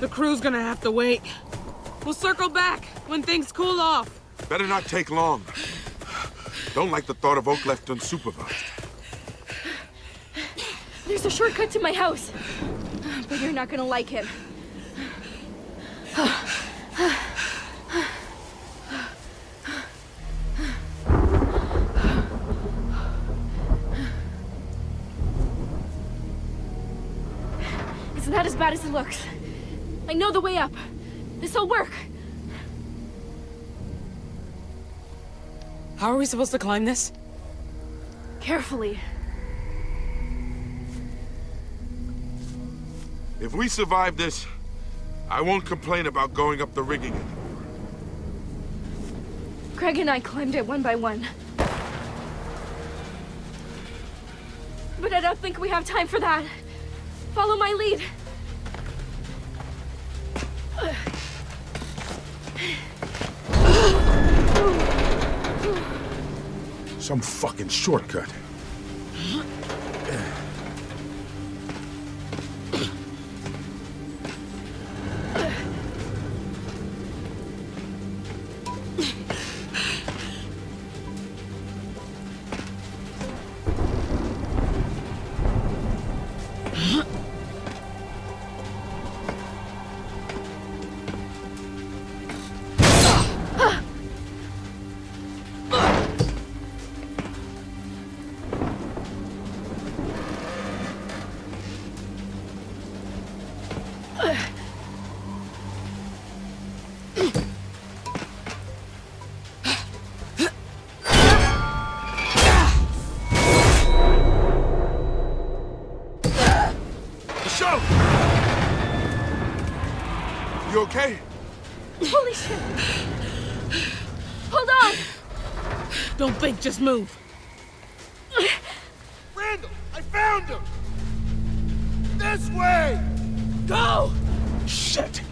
The crew's gonna have to wait. We'll circle back when things cool off. Better not take long. Don't like the thought of Oak left unsupervised. There's a shortcut to my house. But you're not gonna like it. It's not as bad as it looks. I know the way up. This'll work. How are we supposed to climb this? Carefully. If we survive this, I won't complain about going up the rigging anymore. Greg and I climbed it one by one. But I don't think we have time for that. Follow my lead. Some fucking shortcut. You okay? Holy shit! Hold on! Don't think, just move. Randall, I found him! This way! Go! Shit!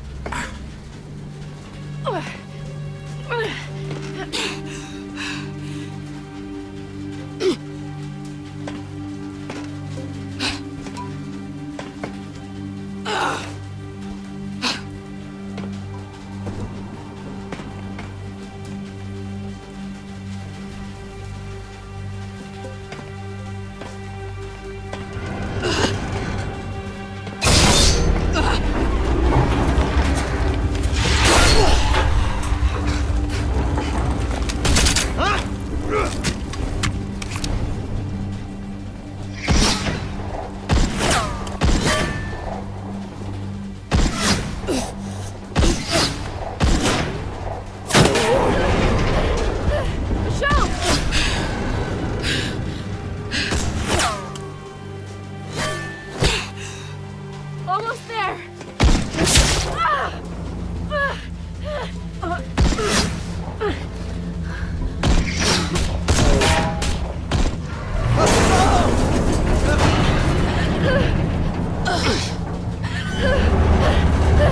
Almost there!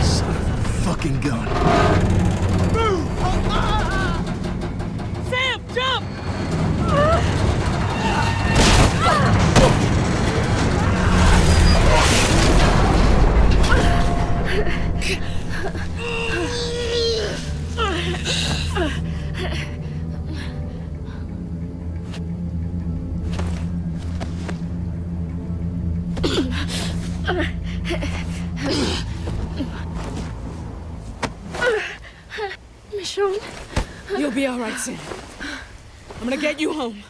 Son of a fucking gun. Move! Sam, jump! Michonne? You'll be all right, Sam. I'm gonna get you home.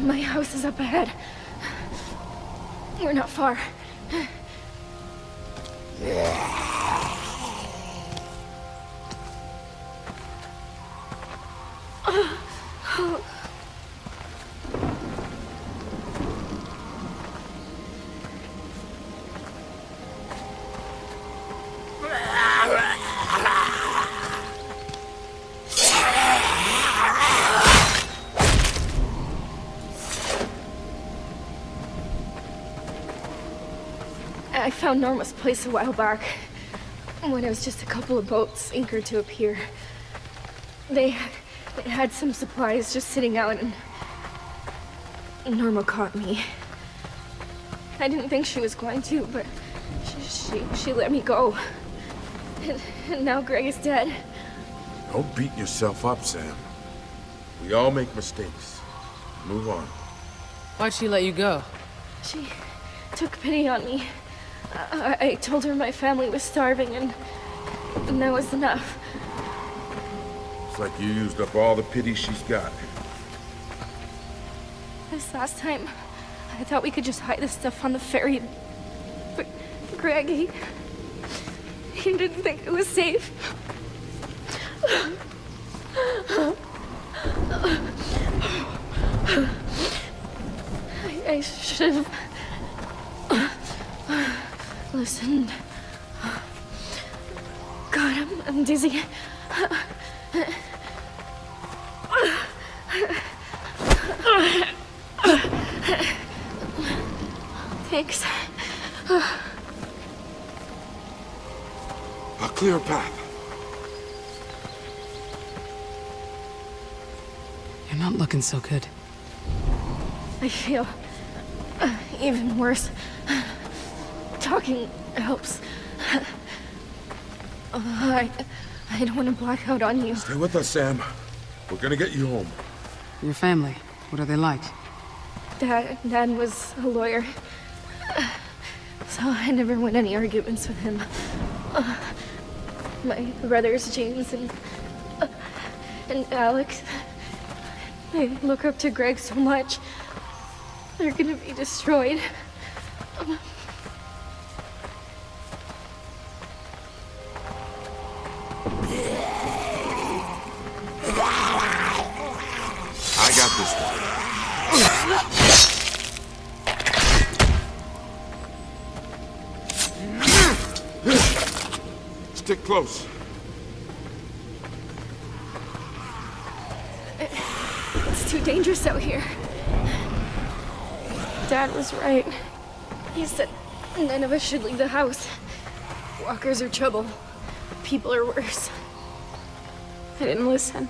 My house is up ahead. We're not far. I found Norma's place a while back, when it was just a couple of boats anchored to a pier. They had some supplies just sitting out, and Norma caught me. I didn't think she was going to, but she let me go. And now Greg is dead. Don't beat yourself up, Sam. We all make mistakes. Move on. Why'd she let you go? She took pity on me. I told her my family was starving, and that was enough. It's like you used up all the pity she's got. This last time, I thought we could just hide this stuff on the ferry. But Greg, he didn't think it was safe. I should have listened. God, I'm dizzy. Thanks. A clear path. You're not looking so good. I feel even worse. Talking helps. I don't want to black out on you. Stay with us, Sam. We're gonna get you home. Your family, what are they like? Dad was a lawyer, so I never win any arguments with him. My brothers, James and Alex, they look up to Greg so much. They're gonna be destroyed. I got this one. Stick close. It's too dangerous out here. Dad was right. He said none of us should leave the house. Walkers are trouble. People are worse. I didn't listen.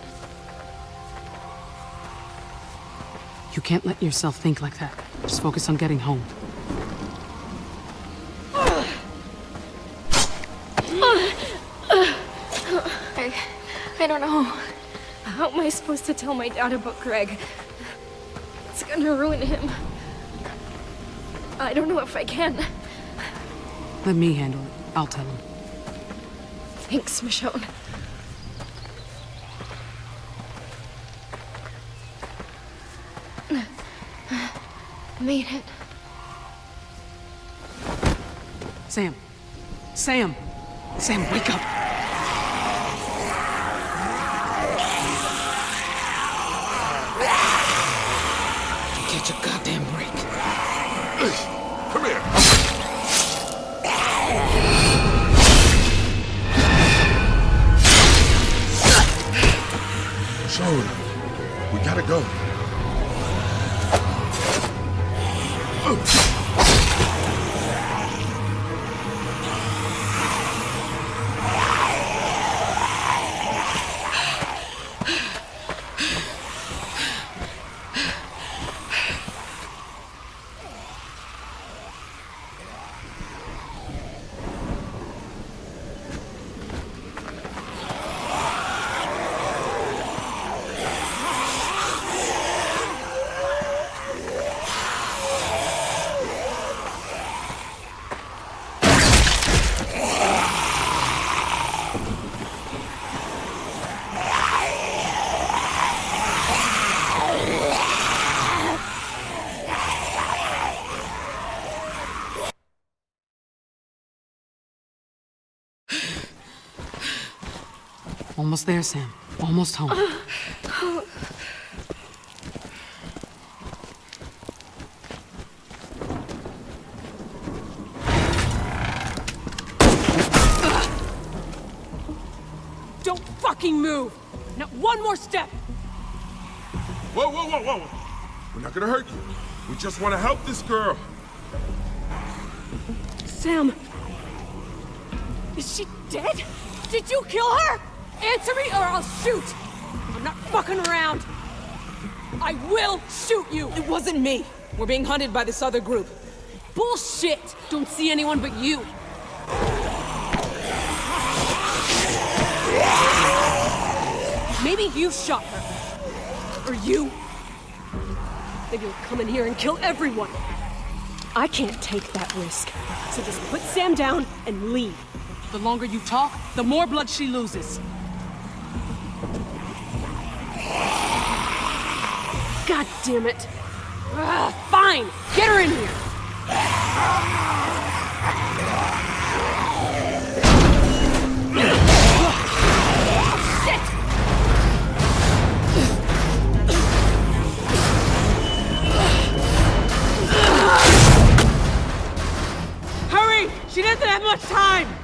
You can't let yourself think like that. Just focus on getting home. I don't know. How am I supposed to tell my dad about Greg? It's gonna ruin him. I don't know if I can. Let me handle it. I'll tell him. Thanks, Michonne. Made it. Sam. Sam! Sam, wake up! Catch a goddamn break. Come here. Michonne, we gotta go. Almost there, Sam. Almost home. Don't fucking move! Not one more step! Whoa, whoa, whoa, whoa! We're not gonna hurt you. We just want to help this girl. Sam. Is she dead? Did you kill her? Answer me or I'll shoot! I'm not fucking around! I will shoot you! It wasn't me. We're being hunted by this other group. Bullshit! Don't see anyone but you. Maybe you shot her. Or you. Maybe you'll come in here and kill everyone. I can't take that risk. So just put Sam down and leave. The longer you talk, the more blood she loses. God damn it. Fine! Get her in here! Shit! Hurry! She doesn't have much time!